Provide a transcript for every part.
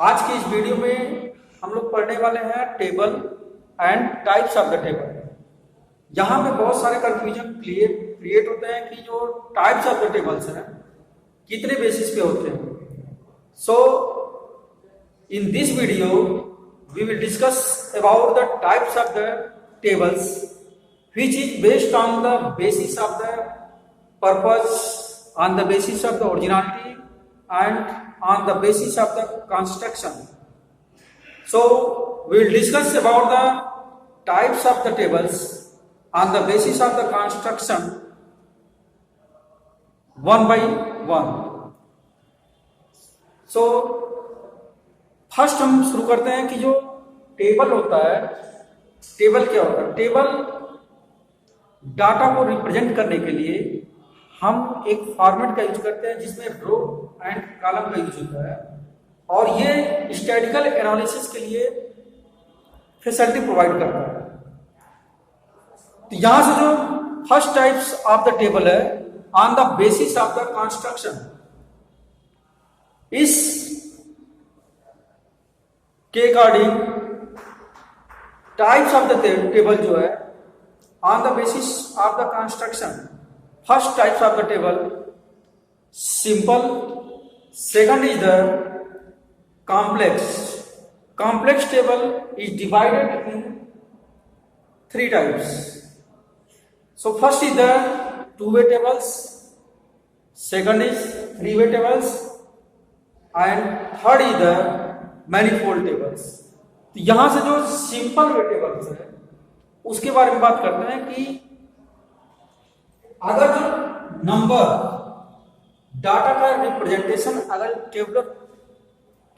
आज की इस वीडियो में हम लोग पढ़ने वाले हैं table and types of the table. यहाँ पे बहुत सारे कंफ्यूजन क्रिएट होते हैं कि जो टाइप्स ऑफ द टेबल्स हैं कितने बेसिस पे होते हैं। So in this video we will discuss about the types of the tables which is based on the basis of the purpose, on the basis of the originality and on the basis of the construction. So we will discuss about the types of the tables on the basis of the construction one by one. So first हम शुरू करते हैं कि जो table होता है, table क्या होता है? टेबल डाटा को रिप्रेजेंट करने के लिए हम एक फॉर्मेट का यूज करते हैं जिसमें रो एंड कॉलम का यूज होता है, और ये स्टैटिकल एनालिसिस के लिए फैसिलिटी प्रोवाइड करता है। तो यहां से जो first types of the table है on the basis of the construction, इस के according types of the table जो है on the basis of the construction, first types of the table simple, second is the complex table is divided in three types. So first is the two-way tables, second is three-way tables, and third is the manifold tables. तो यहां से जो simple way tables है उसके बारे में बात करते हैं कि अगर जो नंबर डाटा का रिप्रेजेंटेशन अगर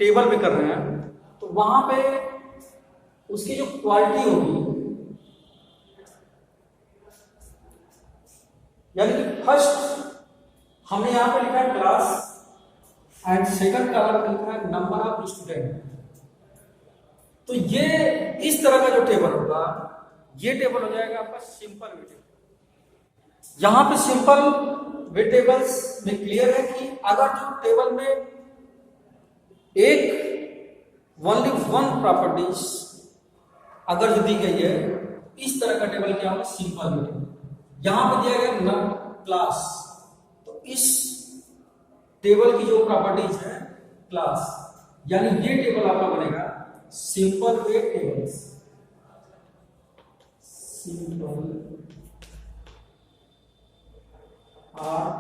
टेबल में कर रहे हैं तो वहां पे उसकी जो क्वालिटी होगी, यानी कि फर्स्ट हमने यहां पे लिखा है क्लास एंड सेकंड का लिखा है नंबर ऑफ स्टूडेंट। तो ये इस तरह का जो टेबल होगा, ये टेबल हो जाएगा आपका सिंपल वेटेबल। यहां पे सिंपल वेटेबल्स में क्लियर है कि अगर जो टेबल में एक ओनली वन प्रॉपर्टीज अगर जो दी गई है, इस तरह का टेबल क्या होगा? Simple wettable. यहां पे दिया गया क्लास, तो इस टेबल की जो प्रॉपर्टीज है क्लास, यानी ये टेबल आपका बनेगा simple way tables. Simple or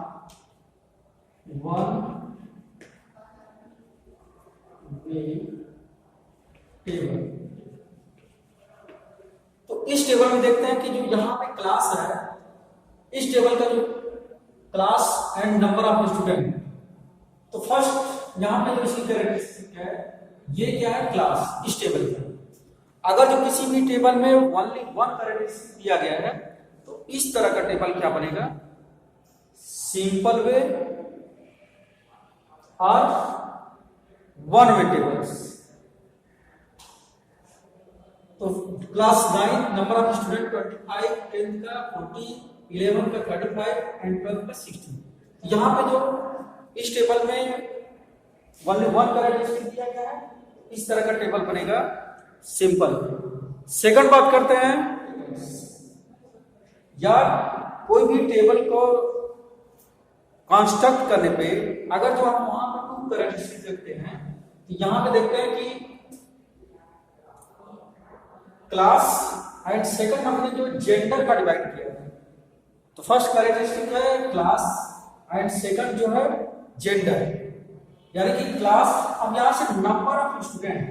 one way table. तो इस टेबल में देखते हैं कि जो यहां पे क्लास है, इस टेबल का जो class and number of student, तो फर्स्ट यहां पे जो इसकी कैरेक्टरिस्टिक है, ये क्या है? क्लास। इस टेबल में अगर जो किसी भी टेबल में ओनली वन कैरेक्टरिस्टिक दिया गया है तो इस तरह का टेबल क्या बनेगा? सिंपल वे और वन वे टेबल्स। तो क्लास 9 नंबर ऑफ स्टूडेंट 25, 10 का 40, 11 का 35 एंड 12 का 60। यहां पे जो इस टेबल में ओनली वन कैरेक्टरिस्टिक दिया गया है, इस तरह का टेबल बनेगा सिंपल। सेकंड बात करते हैं, या कोई भी टेबल को कंस्ट्रक्ट करने पे अगर जो हम वहां पर टू कैरेक्टरिस्टिक देखते हैं, तो यहां पे देखते हैं कि क्लास एंड सेकंड हमने जो जेंडर का डिवाइड किया है, तो फर्स्ट कैरेक्टरिस्टिक है क्लास एंड सेकंड जो है जेंडर, यानी कि क्लास। अब यहां से नंबर ऑफ स्टूडेंट,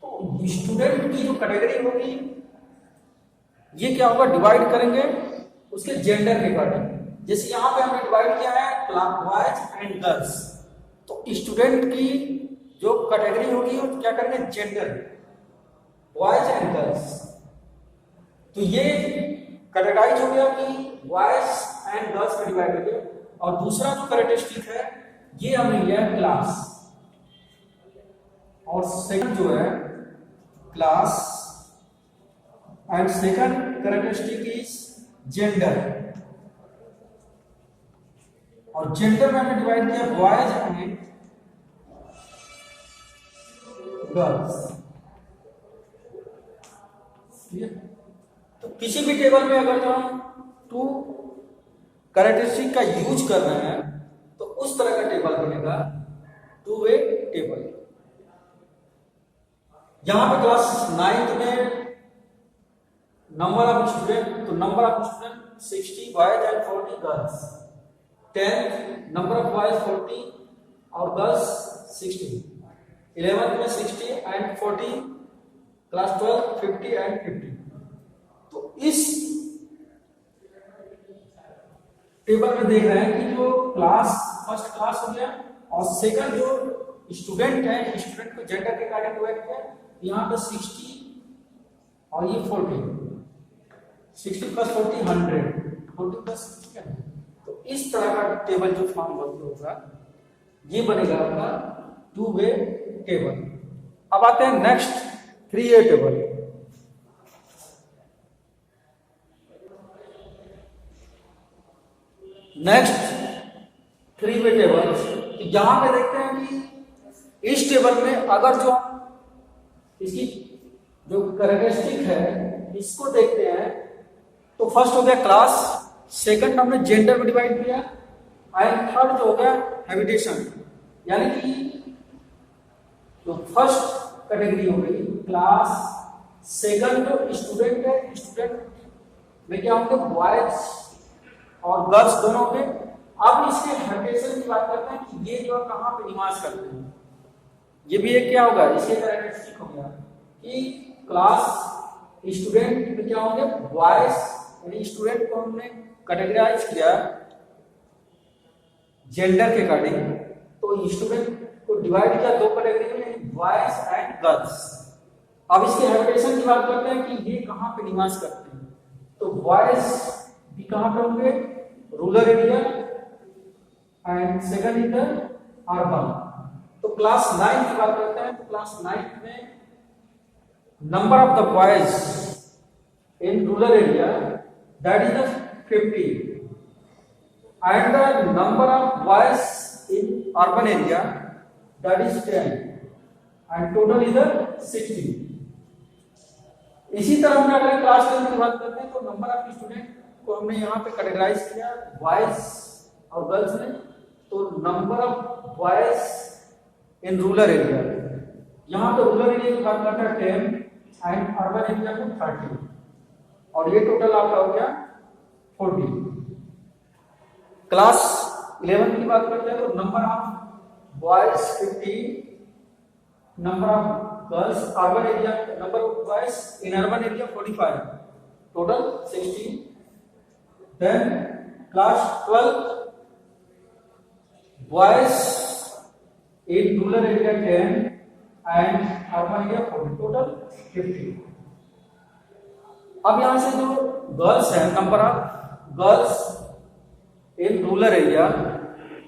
तो स्टूडेंट की जो कैटेगरी होगी ये क्या होगा? डिवाइड करेंगे उसके जेंडर के अकॉर्डिंग। जैसे यहां पे हमने डिवाइड किया है बॉयज एंड गर्ल्स, तो स्टूडेंट की जो कैटेगरी होगी वो क्या करेंगे? Gender, boys and girls. तो ये कैटेगराइज हो गया कि बॉयज एंड गर्ल्स में डिवाइड हो गया। और दूसरा जो कैरेक्टरिस्टिक है ये हमने लिया है क्लास, और सेकंड जो है class and second characteristic is gender, और जेंडर में हमने डिवाइड किया बॉयज एंड गर्ल्स। तो किसी भी टेबल में अगर जो हम टू कैरेक्टरिस्टिक का यूज कर रहे हैं तो उस तरह का टेबल बनेगा, टू वे टेबल। यहां पे क्लास 9th में नंबर ऑफ स्टूडेंट, तो number of student 60 boys and 40 girls. 10th number of boys 40 और गर्ल्स 60। 11th में 60 एंड 40। Class 12 50 and 50। तो इस टेबल में देख रहे हैं कि जो क्लास फर्स्ट क्लास हो गया और सेकंड जो स्टूडेंट है, स्टूडेंट को जेंडर के अकॉर्डिंग डिवाइड किया। यहाँ पे 60 और ये 40, 60 प्लस 40 100, 40 प्लस 60। तो इस तरह का टेबल जो फॉर्म होगा ये बनेगा आपका टू वे टेबल। अब आते हैं next 3A table. Next 3A table, यहां पे देखते हैं कि इस टेबल में अगर जो इसकी जो कैरेक्टरिस्टिक है इसको देखते हैं तो फर्स्ट हो गया क्लास, सेकंड हमने जेंडर में डिवाइड किया एंड थर्ड जो हो गया हैबिटेशन। यानी कि जो फर्स्ट कैटेगरी हो गई क्लास, सेकंड जो स्टूडेंट है, स्टूडेंट में क्या होंगे बॉयज और गर्ल्स दोनों होंगे। अब इसके हैबिटेशन की बात करते हैं कि ये जो कहां पे निवास करते हैं। ये भी एक क्या होगा, इसके कैरेक्टरिस्टिक हो गया कि क्लास स्टूडेंट में क्या होंगे बॉयज, यानी स्टूडेंट को हमने कैटेगराइज किया जेंडर के अकॉर्डिंग, तो स्टूडेंट को डिवाइड किया दो कैटेगरी में, बॉयज एंड गर्ल्स। अब इसके हैबिटेशन की बात करते हैं कि ये कहां पे निवास करते हैं। तो बॉयज भी कहां पे होंगे, रूरल एरिया एंड सेकंड इधर अर्बन। तो क्लास 9 की बात करते हैं तो क्लास 9 में number of the boys in rural area that is the 50 and the number of boys in urban area that is 10 and total is 60। इसी तरह हम अगर क्लास 10 की बात करते हैं तो नंबर ऑफ स्टूडेंट को हमने यहाँ पे कैटेगराइज किया बॉयज और गर्ल्स में। तो number of boys in rural area, यहाँ पे रूरल एरिया की बात करते हैं 10 एंड अर्बन एरिया में 30 और ये टोटल आपका हो गया 40। क्लास 11 की बात करते हैं तो number of boys 50, number of girls urban area, number of boys in urban area 45, total 60। Then class 12 boys in rural area 10 and urban area 40, total 50। अब यहां से जो गर्ल्स है, number of girls in rural area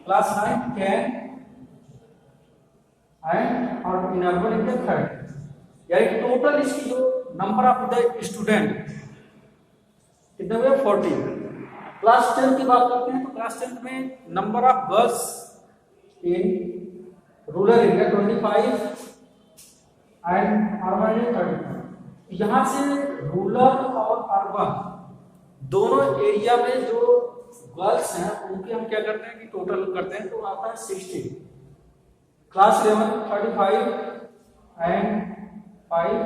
class 9 10 and और इन urban area 30, यानी total इसकी जो number of the student कितने हुए 40। क्लास 10 की बात करते हैं तो क्लास 10 में number of girls in rural area 25 and urban area 35। यहां से रूरल और अर्बन दोनों एरिया में जो गर्ल्स हैं उनके हम क्या करते हैं कि टोटल करते हैं तो आता है 60। Class 11 35 and 5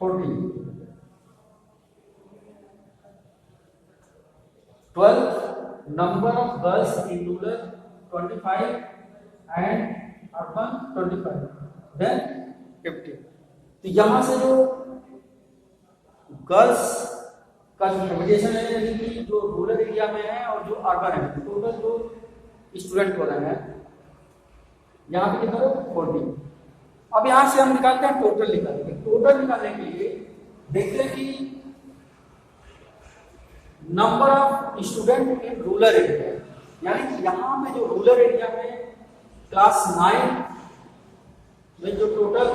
40। 12 number of girls in rural 25 and urban 25, then 50। तो यहां से जो गर्ल्स का जो हैबिटेशन है यानी कि जो रूरल एरिया में है और जो अर्बन है, टोटल जो स्टूडेंट हो रहे हैं यहाँ पे कितना 40। अब यहां से हम निकालते हैं टोटल निकालेंगे। टोटल निकालने के लिए देखते हैं कि number of student in rural area, यानी कि यहां में जो रूरल एरिया में क्लास 9 में जो टोटल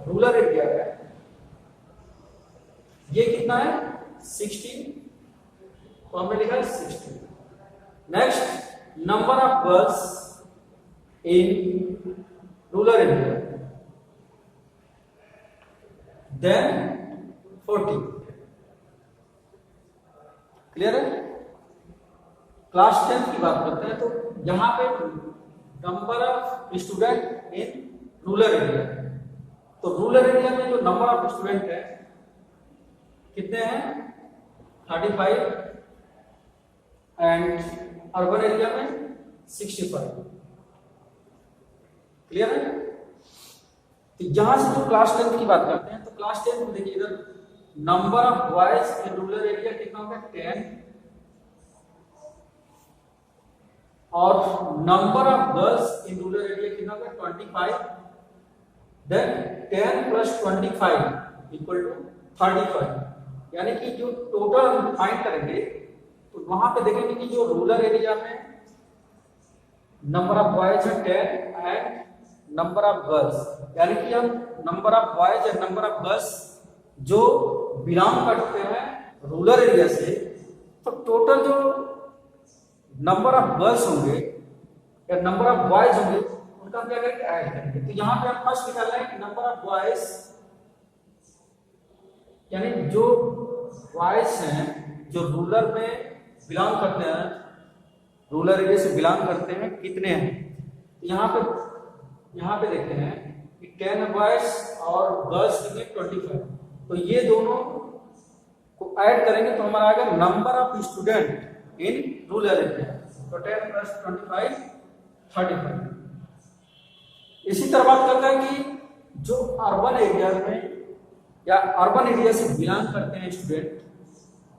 रूरल एरिया है ये कितना है 60, तो हमने लिखा है 60। Next number of girls in rural area then 40। Clear है? क्लास 10 की बात करते हैं तो यहाँ पे number of student in rural area, तो रूरल एरिया में जो नंबर ऑफ स्टूडेंट है कितने हैं 35 एंड अर्बन एरिया में 65। क्लियर है? तो यहां से जो क्लास 10 की बात करते हैं तो क्लास 10 में देखिए इधर number of boys in rural area कितना होगा 10 और number of girls in rural area कितना होगा 25, देन 10 प्लस 25 इक्वल टू 35। यानी कि जो टोटल हम फाइंड करेंगे तो वहां पे देखेंगे कि जो रूरल एरिया में नंबर ऑफ बॉयज है 10 एंड नंबर ऑफ गर्ल्स, यानी कि हम number of boys and number of girls जो बिलोंग करते हैं रूरल एरिया से, तो टोटल जो नंबर ऑफ गर्ल्स होंगे या नंबर ऑफ बॉयज होंगे उनका हम क्या करेंगे ऐड करेंगे। तो यहाँ पे हम फर्स्ट निकाल रहे हैं कि नंबर ऑफ बॉयज, यानी जो बॉयज हैं जो रूरल में बिलोंग करते हैं, रूरल एरिया से बिलोंग करते हैं कितने हैं। यहाँ पे देखते हैं कि 10 बॉयज और गर्ल्स कितने 25, तो ये दोनों को ऐड करेंगे तो हमारा आएगा number of student in rural area, तो 10 प्लस 25 35। इसी तरह बात करते हैं कि जो अर्बन एरिया में या अर्बन एरिया से बिलोंग करते हैं स्टूडेंट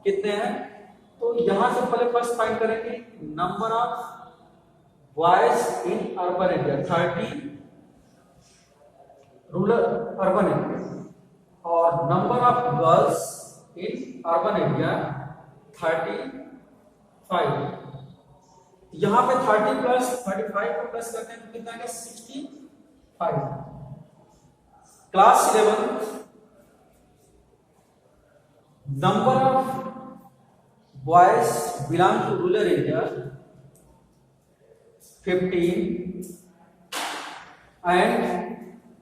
कितने हैं, तो यहां से पहले फर्स्ट फाइंड करेंगे number of boys in urban area 30 rural urban area और number of girls in urban area 35। यहां पे 30 प्लस 35 को प्लस करते हैं तो कितना है 65। Class 11 number of boys belong to rural area 15 and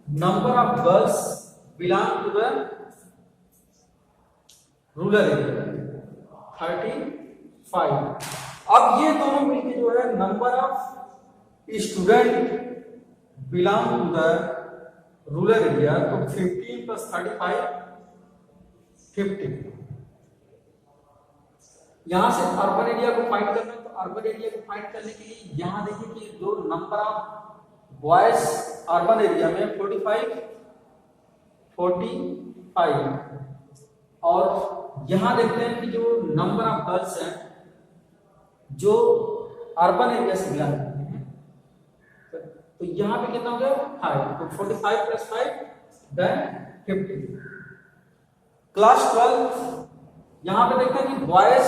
number of girls belong to the rural area 35। अब ये दोनों मिलकर जो है number of student belong to the rural area, तो 15 प्लस 35 50। यहां से अर्बन एरिया को फाइंड करना है, तो अर्बन एरिया को फाइंड करने के लिए यहां देखिए कि जो number of boys urban area में 45 और यहां देखते हैं कि जो नंबर ऑफ गर्ल्स हैं जो अर्बन एरिया से बिलोंग करते हैं, तो यहां पे कितना हो गया 5, तो 45 प्लस 5 देन 50। क्लास 12 यहां पे देखते हैं कि बॉयज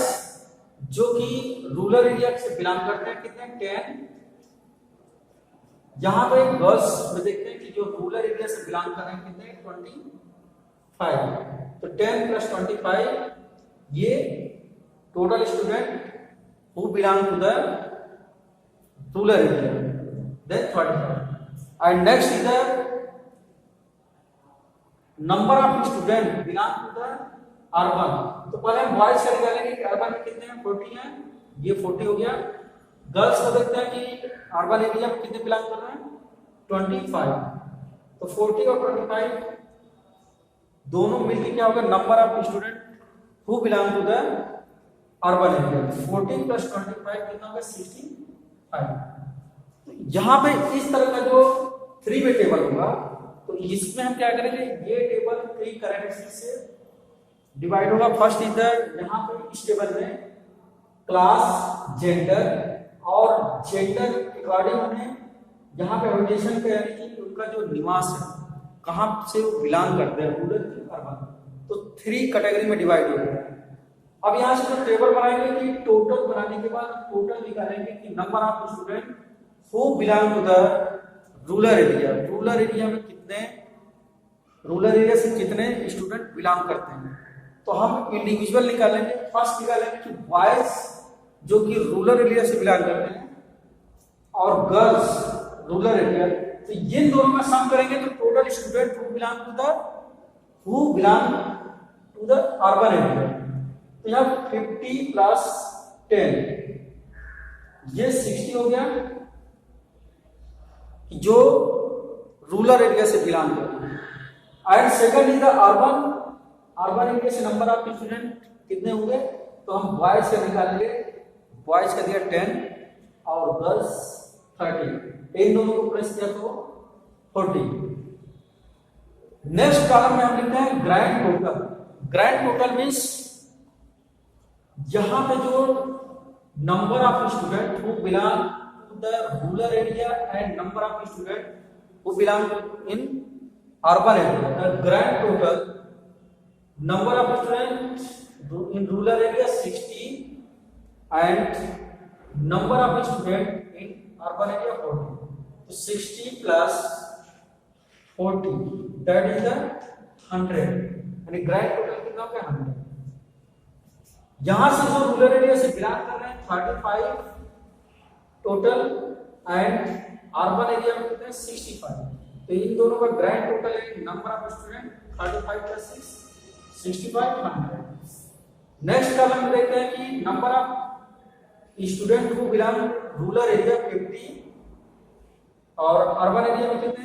जो कि रूरल एरिया से बिलोंग करते हैं कितने 10, यहां पे गर्ल्स में देखते हैं कि जो रूरल एरिया से बिलोंग कर रहे हैं कितने 25, तो 10 प्लस 25 ये total student who belong to the rural area, then 45। and next is the number of student belong to the urban, तो पहले हम बॉयज का निकालेंगे कि अर्बन में कितने हैं 40 हैं, ये 40 हो गया। गर्ल्स को देखते हैं कि अर्बन एरिया में कितने बिलोंग कर रहे हैं 25, तो 40 और 25 दोनों मिलकर क्या होगा number of student who belong to the urban area, 14 plus 25 कितना होगा 65। तो यहां पे इस तरह का जो 3 वे टेबल होगा, तो इसमें हम क्या करेंगे ये टेबल 3 कैरेक्टरिस्टिक से डिवाइड होगा। फर्स्ट इधर यहां पे इस टेबल में क्लास जेंडर और जेंडर अकॉर्डिंग उन्हें यहाँ पे ओरिएंटेशन पे यानी कि उनका जो निवास है कहां से वो बिलोंग करते हैं रूरल अर्बन, तो 3 कैटेगरी में डिवाइड हो गया। अब यहां से जो टेबल बनाएंगे कि टोटल बनाने के बाद टोटल निकालेंगे कि number of student who belong to the rural area, rural area में कितने रूरल एरिया से कितने स्टूडेंट बिलोंग करते हैं, तो हम इंडिविजुअल निकालेंगे। फर्स्ट निकालेंगे कि बॉयज जो कि रूरल एरिया से बिलोंग करते हैं और गर्ल्स रूरल एरिया, तो ये दोनों का सम करेंगे तो total student who belong to the who belong to the urban area. तो यहाँ 50 प्लस 10 ये 60 हो गया जो रूरल एरिया से बिलोंग करते हैं। And second is the urban area से नंबर ऑफ स्टूडेंट कितने होंगे, तो हम बॉयज का निकालेंगे। बॉयज का दिया 10 और गर्ल्स 30, इन दोनों को प्लस किया तो 40। नेक्स्ट कॉलम में हम लिखते हैं grand total. Grand total means यहां पे जो number of student who belong to the rural area and number of student who belong in urban area, the grand total number of students in rural area 60 and number of students in urban area 40. So 60 plus 40 that is the 100 and grand total कितना हो गया 100। यहां से जो rural area से belong कर रहे हैं 35 टोटल एंड अर्बन एरिया में कितने 65। तो इन दोनों का ग्रैंड टोटल है number of student 35 plus 6 65 100। Next column में देखते हैं कि नंबर ऑफ स्टूडेंट को बिलोंग रूरल एरिया 50 और अर्बन एरिया में कितने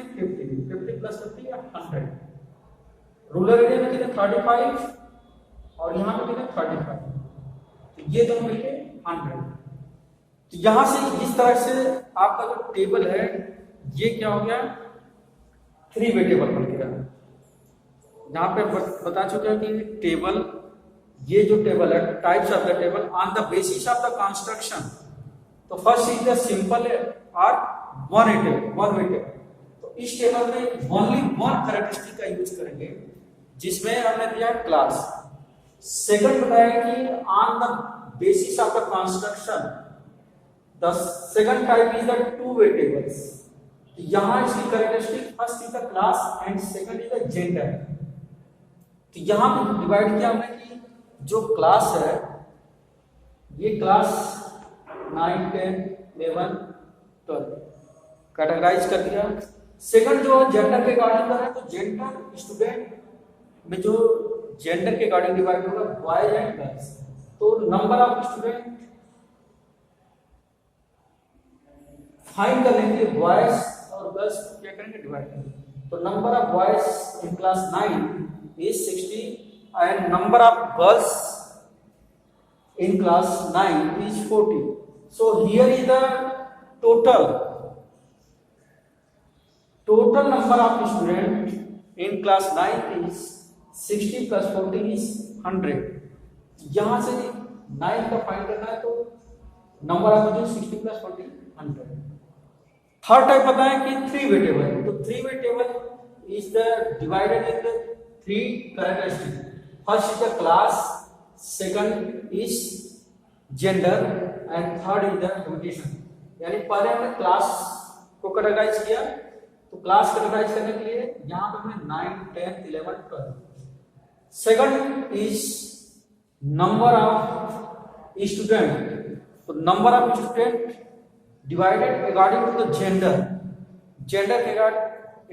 50 प्लस 50 100। रूरल एरिया में कितने 35 और यहाँ पे कितने 35, तो ये दोनों मिलके 100। तो यहां से इस तरह से आपका जो टेबल है ये क्या हो गया 3 वे टेबल बन गया। यहाँ पे बता चुके हैं कि टेबल, ये जो टेबल है types of the table on the basis of the construction. तो फर्स्ट इज द सिंपल और वन वे टेबल। तो इस टेबल में ओनली वन कैरेक्टरिस्टिक का यूज करेंगे जिसमें हमने दिया क्लास। सेकंड बताया कि on the basis of the construction the second type is the two way tables. यहां इसकी characteristic first is the class and second is the gender. तो यहां पे डिवाइड किया हमने कि जो क्लास है ये क्लास 9 10 11 12 कैटेगराइज कर दिया। सेकंड जो जेंडर के अकॉर्डिंग कर रहे हैं तो जेंडर स्टूडेंट में जो जेंडर के अकॉर्डिंग डिवाइड होगा बॉयज एंड गर्ल्स। तो नंबर ऑफ स्टूडेंट फाइंड करने के लिए बॉयज और गर्ल्स को क्या करेंगे डिवाइड करेंगे। तो number of boys in class 9 is 60 and number of girls in class 9 is 40. So here is the total number of students in class 9 is 60 plus 40 is 100। यहां से 9 का फाइंड करना है तो नंबर ऑफ जो 60 plus 40 100। थर्ड टाइप पता है कि 3 वे टेबल। तो 3 वे table is the divided into 3 characteristics. First is the class, second is gender and third is the habitation। यानी पहले हमने क्लास को कैटेगराइज किया। तो क्लास कैटेगराइज करने के लिए यहाँ पे हमने 9 10 11 12। Second is number of student. तो number of student divided according to the gender. Gender के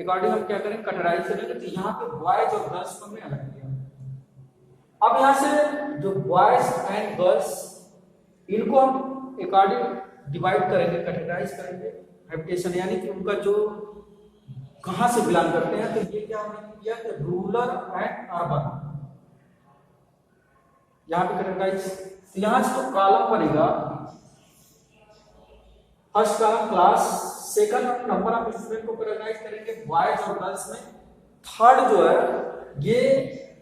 अकॉर्डिंग हम क्या करें कैटेगराइज करेंगे। तो यहाँ पे बॉयज और गर्ल्स को हमने अलग किया। अब यहाँ से जो बॉयज एंड गर्ल्स इनको हम अकॉर्डिंग डिवाइड करेंगे कैटेगराइज करेंगे हैबिटेशन, यानी कि उनका जो कहां से बिलोंग करते हैं। तो ये क्या हमने किया कि रूरल एंड अर्बन यहाँ पे कैटेगराइज। तो यहाँ से जो कॉलम बनेगा फर्स्ट कॉलम क्लास, सेकंड हम नंबर ऑफ स्टूडेंट को कैटेगराइज करेंगे बॉयज और गर्ल्स में। थर्ड जो है ये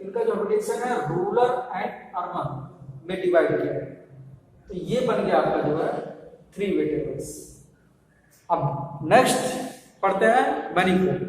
इनका जो हैबिटेशन है रूरल एंड अर्बन में डिवाइड किया है। तो ये बन गया आपका जो है 3 वे टेबल्स। अब नेक्स्ट पढ़ते हैं मैनिफोल्ड।